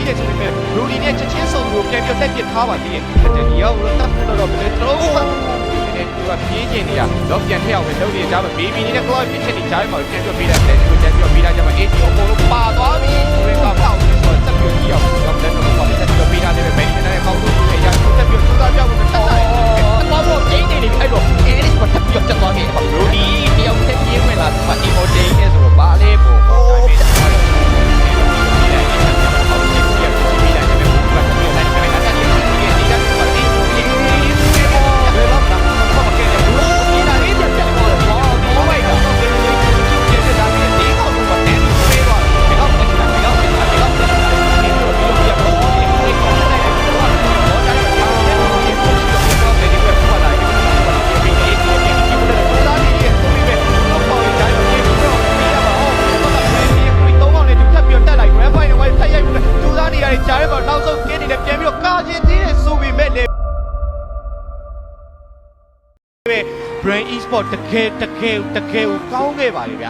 တယ်ဆိုပေမဲ့လူဒီနဲ့ချက်ချင်းစုံကိုပြန်ပြတ်တက်ပြစ်ထားပါသေးတယ်ဒီရောက်တော့တက်ပြီးတော့ဘယ်လိုဒီသူကပြေးကျင်နေရတော့ပြန်ထည့်အောင်ပဲလုပ်နေကြမှာဘေဘီနေတဲ့ club ဖြစ်ချင်နေကြမှာပြန်ပြတ်ပေးတယ်လက်ကိုပြန်ပြတ်ပေးတာကြမှာအေးဒီအကုန်လုံးပါသွားပြီဆိုရင်တော့ပေါ့ဆိုတော့တက်ပြတ်ကြည့်အောင်တော့လက်တော့ပေါ့တက်ပြတ်ပေးတာလည်းပဲဒီနေ့ကောင်းလို့ရရတက်ပြတ်စူးစမ်းပြဖို့တက်လာတယ်ပေါ့ပေါ့ကျင်းနေပြီအဲ့တော့အေးဒီကတက်ပြတ်တက်သွားခဲ့ပါလူဒီတယောက်တည်းပြေးဝင်လာမှဒီမိုတေးနဲ့ဆိုတော့ဘာလဲပေါ့ဒါပေမဲ့ကြားရပါနောက်ဆုံးကင်းနေတယ်ပြန်ပြီးတော့ကာချင်သေးတယ်ဆိုပေမဲ့လည်း Brain Esport တကယ်ကောင်းခဲ့ပါလေဗျ